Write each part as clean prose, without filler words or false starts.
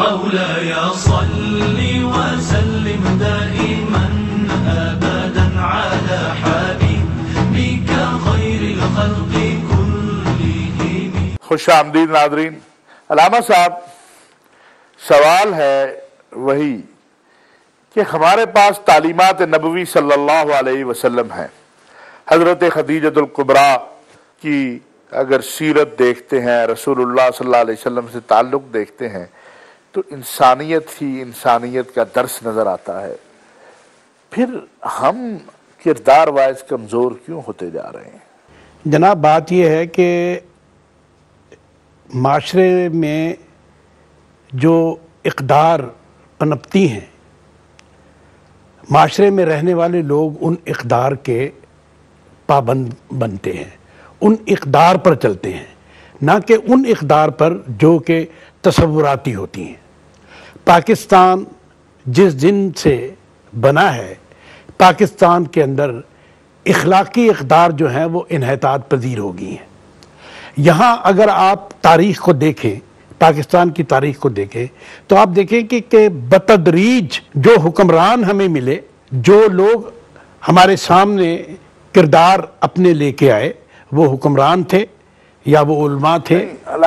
مولاي صل وسلم دائما أبدا على حبيبك خير الخلق كلهم. خوش آمدید ناظرین. علامہ صاحب، سوال ہے وہی کہ ہمارے پاس تعلیمات نبوی صلی اللہ علیہ وسلم ہیں. حضرت خدیجۃ الکبریٰ کی اگر سیرت دیکھتے ہیں، رسول اللہ صلی اللہ علیہ وسلم سے تعلق دیکھتے ہیں تو انسانیت ہی انسانیت کا درس نظر آتا ہے. پھر ہم کردار وائز کمزور کیوں ہوتے جا رہے ہیں؟ جناب، بات یہ ہے کہ معاشرے میں جو اقدار پنپتی ہیں، معاشرے میں رہنے والے لوگ ان اقدار کے پابند بنتے ہیں، ان اقدار پر چلتے ہیں، نہ کہ ان اقدار پر جو کہ تصوراتی ہوتی ہیں. پاکستان جس دن سے بنا ہے، پاکستان کے اندر اخلاقی اقدار جو ہیں وہ انحطاط پذیر ہو گئی ہیں. یہاں اگر آپ تاریخ کو دیکھیں، پاکستان کی تاریخ کو دیکھیں تو آپ دیکھیں کہ بتدریج جو حکمران ہمیں ملے، جو لوگ ہمارے سامنے کردار اپنے لے کے آئے، وہ حکمران تھے یا وہ علماء تھے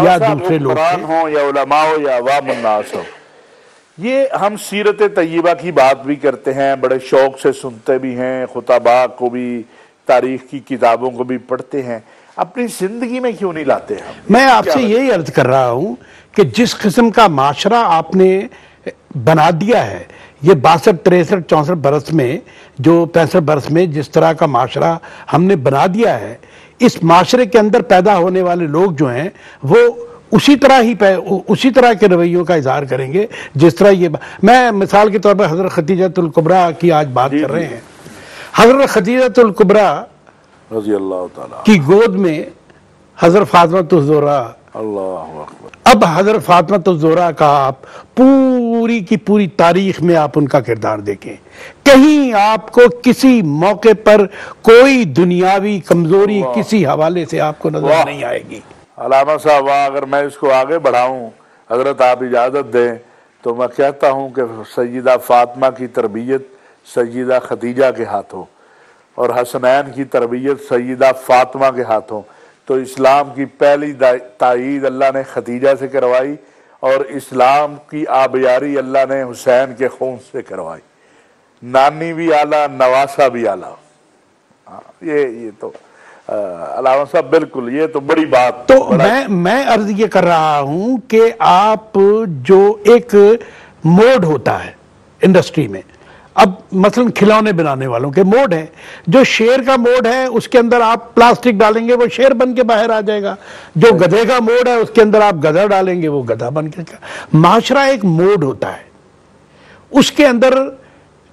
یا دوسرے لوگ تھے. حکمران ہوں یا علماء ہو یا عوام الناس ہو، یہ ہم سیرت طیبہ کی بات بھی کرتے ہیں، بڑے شوق سے سنتے بھی ہیں، خطباء کو بھی، تاریخ کی کتابوں کو بھی پڑھتے ہیں. اپنی زندگی میں کیوں نہیں لاتے ہم؟ میں آپ سے یہی عرض کر رہا ہوں کہ جس قسم کا معاشرہ آپ نے بنا دیا ہے، یہ 62 63 64 برس میں، جو 65 برس میں جس طرح کا معاشرہ ہم نے بنا دیا ہے، اس معاشرے کے اندر پیدا ہونے والے لوگ جو ہیں وہ اسی طرح کے رویوں کا اظہار کریں گے جس طرح یہ میں مثال کے طور پر حضرت خدیجۃ الکبریٰ کی آج بات کر رہے ہیں. حضرت خدیجۃ الکبریٰ رضی اللہ تعالیٰ کی گود میں حضرت فاطمہ الزہرا. اللہ اکبر. اب حضرت فاطمہ الزہرا کا آپ پوری کی پوری تاریخ میں آپ ان کا کردار دیکھیں، کہیں آپ کو کسی موقع پر کوئی دنیاوی کمزوری کسی حوالے سے آپ کو نظر نہیں آئے گی. علامہ صاحب، اگر میں اس کو آگے بڑھاؤں، حضرت آپ اجازت دیں تو میں کہتا ہوں کہ سیدہ فاطمہ کی تربیت سیدہ خدیجہ کے ہاتھوں اور حسنین کی تربیت سیدہ فاطمہ کے ہاتھوں، تو اسلام کی پہلی تائید اللہ نے خدیجہ سے کروائی اور اسلام کی آبیاری اللہ نے حسین کے خون سے کروائی. نانی بھی اعلیٰ، نواسا بھی اعلیٰ. یہ تو علامہ صاحب بالکل، یہ تو بڑی بات. تو میں عرض یہ کر رہا ہوں کہ آپ جو ایک موڈ ہوتا ہے انڈسٹری میں، اب مثلا کھلونے بنانے والوں کے موڈ ہے، جو شیر کا موڈ ہے اس کے اندر آپ پلاسٹک ڈالیں گے وہ شیر بن کے باہر آ جائے گا. جو گدھے کا موڈ ہے اس کے اندر آپ گدھا ڈالیں گے وہ گدھا بن کے. معاشرہ ایک موڈ ہوتا ہے، اس کے اندر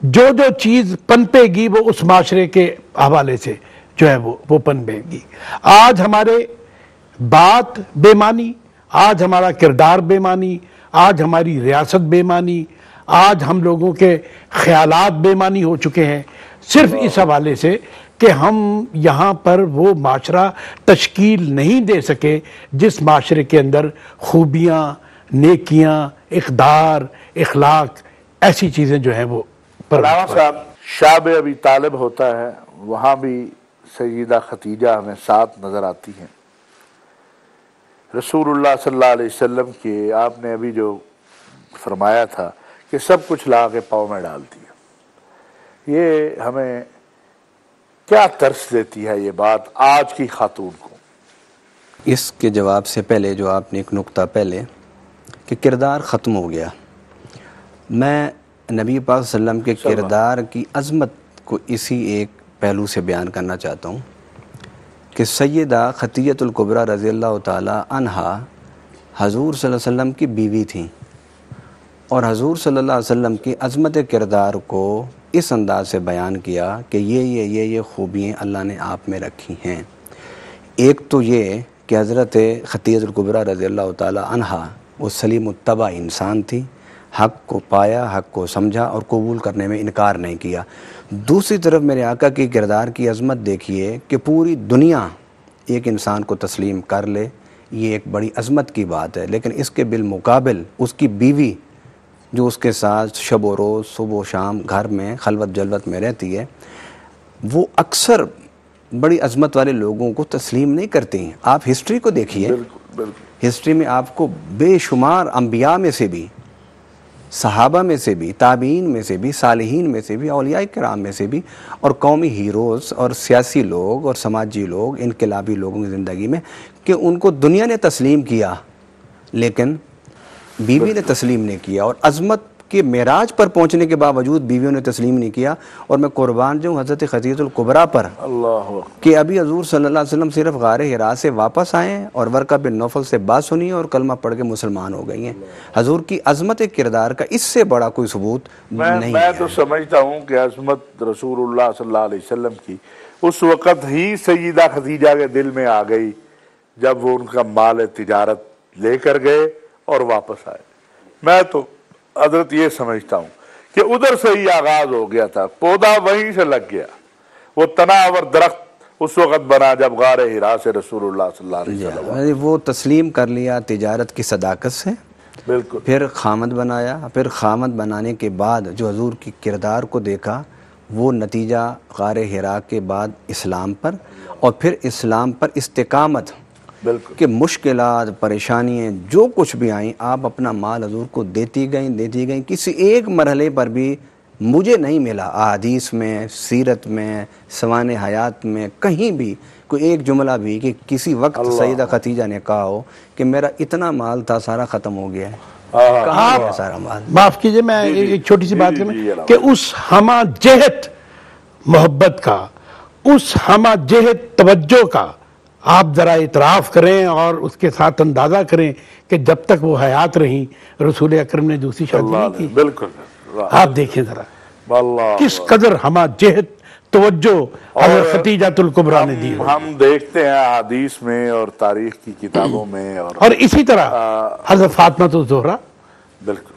جو چیز پنپے گی وہ اس معاشرے کے حوالے سے جو ہے وہ پنپے گی. آج ہمارے بات بے معنی، آج ہمارا کردار بے معنی، آج ہماری ریاست بے معنی، آج ہم لوگوں کے خیالات بے معنی ہو چکے ہیں، صرف اس حوالے سے کہ ہم یہاں پر وہ معاشرہ تشکیل نہیں دے سکے جس معاشرے کے اندر خوبیاں، نیکیاں، اقدار، اخلاق، ایسی چیزیں جو ہیں وہ. علامہ صاحب، شاب ابی طالب ہوتا ہے، وہاں بھی سیدہ خدیجہ ہمیں ساتھ نظر آتی ہیں. رسول اللہ صلی اللہ علیہ وسلم کے آپ نے ابھی جو فرمایا تھا کہ سب کچھ لا کے پاؤں میں ڈال دیا، یہ ہمیں کیا ترس دیتی ہے یہ بات آج کی خاتون کو؟ اس کے جواب سے پہلے جو آپ نے ایک نقطہ پہلے کہ کردار ختم ہو گیا، میں نبی پاک صلی اللہ علیہ وسلم کے کردار کی عظمت کو اسی ایک پہلو سے بیان کرنا چاہتا ہوں کہ سیدہ خدیجۃ الکبریٰ رضی اللہ تعالی عنہا حضور صلی اللہ علیہ وسلم کی بیوی تھیں، اور حضور صلی اللہ علیہ وسلم کی عظمت کردار کو اس انداز سے بیان کیا کہ یہ خوبیاں اللہ نے آپ میں رکھی ہیں. ایک تو یہ کہ حضرت خدیجۃ الکبریٰ رضی اللہ تعالی عنہا وہ سلیم الطبع انسان تھی، حق کو پایا، حق کو سمجھا اور قبول کرنے میں انکار نہیں کیا. دوسری طرف میرے آقا کی کردار کی عظمت دیکھیے کہ پوری دنیا ایک انسان کو تسلیم کر لے، یہ ایک بڑی عظمت کی بات ہے، لیکن اس کے بالمقابل اس کی بیوی جو اس کے ساتھ شب و روز صبح و شام گھر میں خلوت جلوت میں رہتی ہے، وہ اکثر بڑی عظمت والے لوگوں کو تسلیم نہیں کرتی ہیں۔ آپ ہسٹری کو دیکھیے، بالکل بالکل ہسٹری میں آپ کو بے شمار انبیاء میں سے بھی، صحابہ میں سے بھی، تابعین میں سے بھی، صالحین میں سے بھی، اولیاء کرام میں سے بھی، اور قومی ہیروز اور سیاسی لوگ اور سماجی لوگ، انقلابی لوگوں کی زندگی میں، کہ ان کو دنیا نے تسلیم کیا لیکن بیوی نے تسلیم نہیں کیا، اور عظمت کے معراج پر پہنچنے کے باوجود بیویوں نے تسلیم نہیں کیا۔ اور میں قربان جاؤں حضرت خدیجہ الکبریٰ پر اللہ کہ ابھی حضور صلی اللہ علیہ وسلم صرف غار حرا سے واپس آئے ہیں اور ورقہ بن نوفل سے بات سنی اور کلمہ پڑھ کے مسلمان ہو گئی ہیں۔ حضور کی عظمت کردار کا اس سے بڑا کوئی ثبوت نہیں میں ہے۔ تو سمجھتا ہوں کہ عظمت رسول اللہ صلی اللہ علیہ وسلم کی اس وقت ہی سیدہ خدیجہ کے دل میں آ گئی جب وہ ان کا مال تجارت لے کر گئے اور واپس آئے۔ میں تو حضرت یہ سمجھتا ہوں کہ ادھر سے ہی آغاز ہو گیا تھا، پودا وہیں سے لگ گیا، وہ تناور درخت اس وقت بنا جب غار حرا سے رسول اللہ صلی اللہ علیہ وسلم وہ تسلیم کر لیا تجارت کی صداقت سے، بالکل پھر خامد بنایا، پھر خامد بنانے کے بعد جو حضور کی کردار کو دیکھا وہ نتیجہ غار حرا کے بعد اسلام پر، اور پھر اسلام پر استقامت بالکل کہ مشکلات پریشانیاں جو کچھ بھی آئیں، آپ اپنا مال حضور کو دیتی گئیں، کسی ایک مرحلے پر بھی مجھے نہیں ملا احادیث میں، سیرت میں، سوانح حیات میں، کہیں بھی کوئی ایک جملہ بھی کہ کسی وقت سیدہ خدیجہ نے کہا ہو کہ میرا اتنا مال تھا سارا ختم ہو گیا ہے، کہاں گیا سارا مال؟ معاف کیجئے میں ایک چھوٹی سی بات کروں کہ اس ہمہ جہت محبت کا، اس ہمہ جہت توجہ کا آپ ذرا اعتراف کریں اور اس کے ساتھ اندازہ کریں کہ جب تک وہ حیات رہیں رسول اکرم نے دوسری شادی نہیں کی۔ بالکل آپ دیکھیں ذرا اللہ کس قدر ہمہ جہت توجہ حضرت خدیجہ الکبریٰ نے دی۔ ہم دیکھتے ہیں حدیث میں اور تاریخ کی کتابوں میں اور اسی طرح حضرت فاطمہ الزہرا بالکل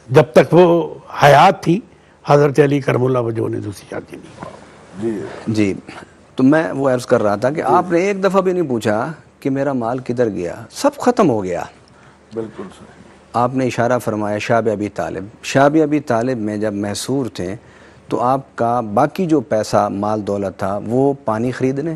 جب تک وہ حیات تھی حضرت علی کرم اللہ وجہہ نے دوسری شادی نہیں کی۔ جی تو میں وہ عرض کر رہا تھا کہ آپ نے ایک دفعہ بھی نہیں پوچھا کہ میرا مال کدھر گیا، سب ختم ہو گیا۔ بالکل صحیح۔ آپ نے اشارہ فرمایا شاب ابی طالب، شاب ابی طالب میں جب محصور تھے تو آپ کا باقی جو پیسہ مال دولت تھا وہ پانی خریدنے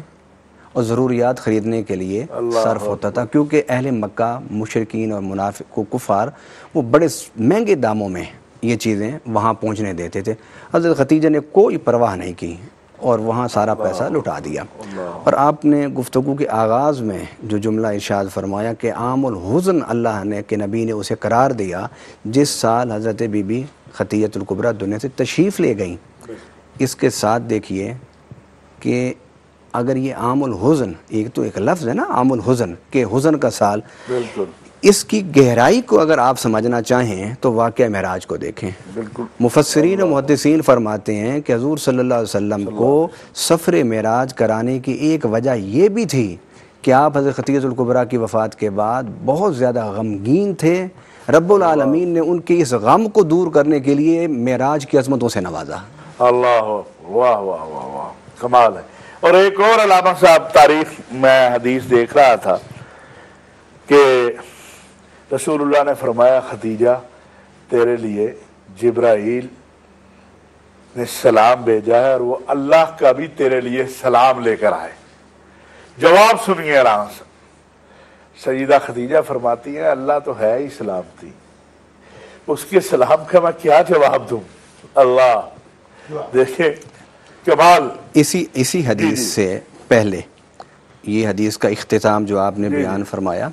اور ضروریات خریدنے کے لیے صرف ہوتا تھا، کیونکہ اہل مکہ مشرکین اور منافق و کفار وہ بڑے مہنگے داموں میں یہ چیزیں وہاں پہنچنے دیتے تھے۔ حضرت خدیجہ نے کوئی پرواہ نہیں کی اور وہاں سارا پیسہ لٹا دیا۔ اور آپ نے گفتگو کے آغاز میں جو جملہ ارشاد فرمایا کہ عام الحزن اللہ نے کہ نبی نے اسے قرار دیا جس سال حضرت بی بی خدیجہ الکبریٰ دنیا سے تشریف لے گئیں، اس کے ساتھ دیکھیے کہ اگر یہ عام الحزن، ایک تو ایک لفظ ہے نا عام الحزن کہ حزن کا سال، بالکل اس کی گہرائی کو اگر آپ سمجھنا چاہیں تو واقعہ معراج کو دیکھیں۔ بالکل مفسرین و محدثین فرماتے ہیں کہ حضور صلی اللہ علیہ وسلم کو سفر معراج کرانے کی ایک وجہ یہ بھی تھی کہ آپ حضرت خدیجہ الکبریٰ کی وفات کے بعد بہت زیادہ غمگین تھے، رب العالمین نے ان کے اس غم کو دور کرنے کے لیے معراج کی عظمتوں سے نوازا۔ اللہ واہ واہ واہ واہ کمال ہے۔ اور ایک اور علامہ صاحب تاریخ میں حدیث دیکھ رہا تھا کہ رسول اللہ نے فرمایا خدیجہ تیرے لیے جبرائیل نے سلام بھیجا ہے اور وہ اللہ کا بھی تیرے لیے سلام لے کر آئے۔ جواب سنیے آرام سے۔ سیدہ خدیجہ فرماتی ہیں اللہ تو ہے ہی سلامتی، اس کے سلام کا میں کیا جواب دوں؟ اللہ دیکھیں کمال۔ اسی حدیث سے پہلے یہ حدیث کا اختتام جو آپ نے بیان فرمایا،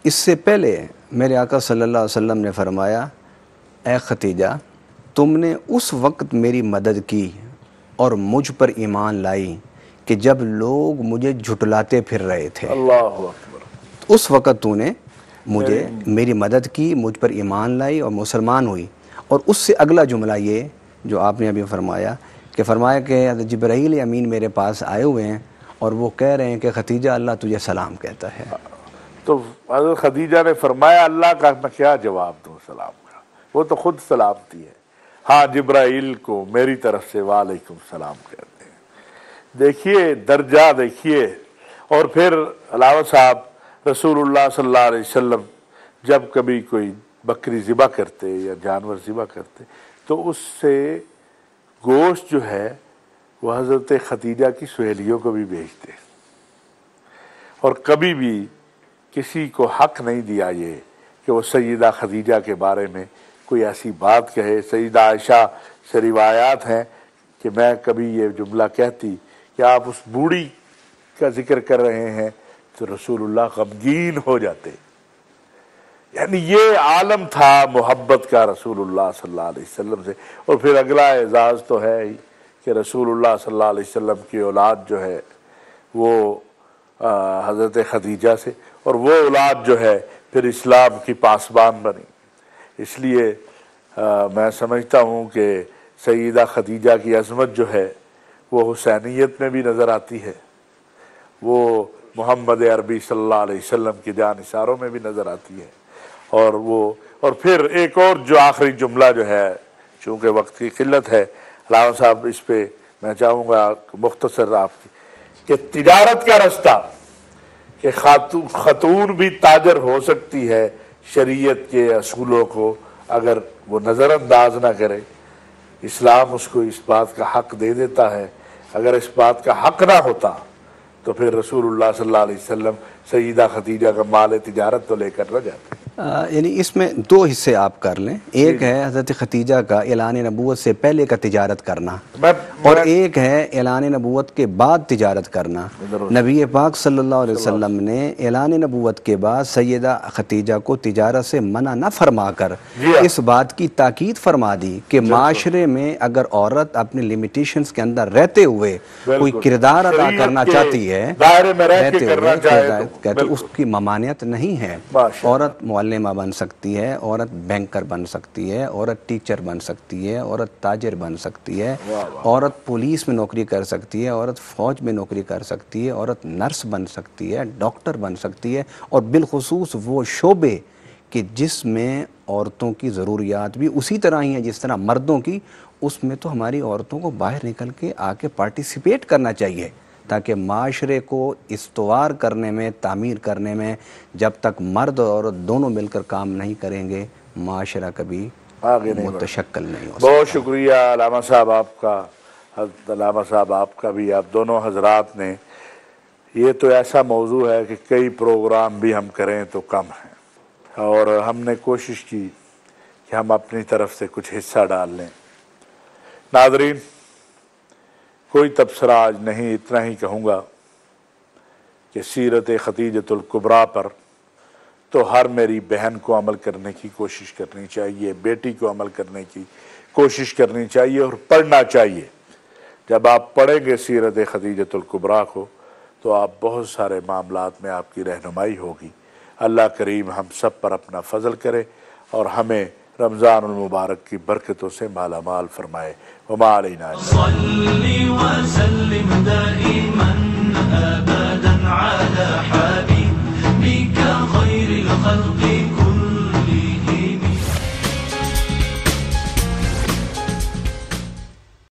اس سے پہلے میرے آقا صلی اللہ علیہ وسلم نے فرمایا اے خدیجہ تم نے اس وقت میری مدد کی اور مجھ پر ایمان لائی کہ جب لوگ مجھے جھٹلاتے پھر رہے تھے، اللہ اکبر، اس وقت تو نے مجھے میری مدد کی، مجھ پر ایمان لائی اور مسلمان ہوئی۔ اور اس سے اگلا جملہ یہ جو آپ نے ابھی فرمایا کہ حضرت جبرائیل امین میرے پاس آئے ہوئے ہیں اور وہ کہہ رہے ہیں کہ خدیجہ اللہ تجھے سلام کہتا ہے۔ تو حضرت خدیجہ نے فرمایا اللہ کا میں کیا جواب دوں سلام کا، وہ تو خود سلامتی ہے، ہاں جبرائیل کو میری طرف سے وعلیکم السلام کہتے ہیں۔ دیکھیے درجہ دیکھیے۔ اور پھر علاوہ صاحب رسول اللہ صلی اللہ علیہ وسلم جب کبھی کوئی بکری ذبح کرتے یا جانور ذبح کرتے تو اس سے گوشت جو ہے وہ حضرت خدیجہ کی سہیلیوں کو بھی بھیجتے، اور کبھی بھی کسی کو حق نہیں دیا یہ کہ وہ سیدہ خدیجہ کے بارے میں کوئی ایسی بات کہے۔ سیدہ عائشہ سے روایات ہیں کہ میں کبھی یہ جملہ کہتی کہ آپ اس بوڑھی کا ذکر کر رہے ہیں تو رسول اللہ غمگین ہو جاتے۔ یعنی یہ عالم تھا محبت کا رسول اللہ صلی اللہ علیہ وسلم سے۔ اور پھر اگلا اعزاز تو ہے ہی کہ رسول اللہ صلی اللہ علیہ وسلم کی اولاد جو ہے وہ حضرت خدیجہ سے، اور وہ اولاد جو ہے پھر اسلام کی پاسبان بنی۔ اس لیے میں سمجھتا ہوں کہ سیدہ خدیجہ کی عظمت جو ہے وہ حسینیت میں بھی نظر آتی ہے، وہ محمد عربی صلی اللہ علیہ وسلم کی جانثاروں میں بھی نظر آتی ہے، اور پھر ایک اور جو آخری جملہ جو ہے، چونکہ وقت کی قلت ہے علامہ صاحب، اس پہ میں چاہوں گا مختصر آپ کی، کہ تجارت کا رستہ کہ خاتون بھی تاجر ہو سکتی ہے شریعت کے اصولوں کو اگر وہ نظر انداز نہ کرے، اسلام اس کو اس بات کا حق دے دیتا ہے۔ اگر اس بات کا حق نہ ہوتا تو پھر رسول اللہ صلی اللہ علیہ وسلم سیدہ خدیجہ کا مال تجارت تو لے کر نہ جاتے۔ یعنی اس میں دو حصے آپ کر لیں، ایک ہے حضرت خدیجہ کا اعلان نبوت سے پہلے کا تجارت کرنا، اور ایک ہے اعلان نبوت کے بعد تجارت کرنا۔ نبی پاک صلی اللہ علیہ وسلم نے اعلان نبوت کے بعد سیدہ خدیجہ کو تجارت سے منع نہ فرما کر اس بات کی تاکید فرما دی کہ معاشرے میں اگر عورت اپنے لیمیٹیشنز کے اندر رہتے ہوئے کوئی کردار ادا کرنا چاہتی ہے، رہتے ہوئے اس کی ممانعت نہیں ہے۔ عورت معلمہ بن سکتی ہے، عورت بینکر بن سکتی ہے، عورت ٹیچر بن سکتی ہے، عورت تاجر بن سکتی ہے، عورت پولیس میں نوکری کر سکتی ہے، عورت فوج میں نوکری کر سکتی ہے، عورت نرس بن سکتی ہے، ڈاکٹر بن سکتی ہے، اور بالخصوص وہ شعبے کہ جس میں عورتوں کی ضروریات بھی اسی طرح ہی ہیں جس طرح مردوں کی، اس میں تو ہماری عورتوں کو باہر نکل کے آ کے پارٹیسپیٹ کرنا چاہیے، تاکہ معاشرے کو استوار کرنے میں، تعمیر کرنے میں جب تک مرد اور عورت دونوں مل کر کام نہیں کریں گے، معاشرہ کبھی آگے نہیں متشکل نہیں ہو سکتا۔ بہت شکریہ علامہ صاحب آپ کا، علامہ صاحب آپ کا بھی، آپ دونوں حضرات نے، یہ تو ایسا موضوع ہے کہ کئی پروگرام بھی ہم کریں تو کم ہیں، اور ہم نے کوشش کی کہ ہم اپنی طرف سے کچھ حصہ ڈال لیں۔ ناظرین، کوئی تبصرہ آج نہیں، اتنا ہی کہوں گا کہ سیرت خدیجۃ الکبریٰ پر تو ہر میری بہن کو عمل کرنے کی کوشش کرنی چاہیے، بیٹی کو عمل کرنے کی کوشش کرنی چاہیے، اور پڑھنا چاہیے۔ جب آپ پڑھیں گے سیرت خدیجۃ الکبریٰ کو تو آپ بہت سارے معاملات میں آپ کی رہنمائی ہوگی۔ اللہ کریم ہم سب پر اپنا فضل کرے اور ہمیں رمضان المبارک کی برکتوں سے مالا مال فرمائے۔ وما علینا صلی وسلم دائما ابدا علی حبیبک خیر الخلق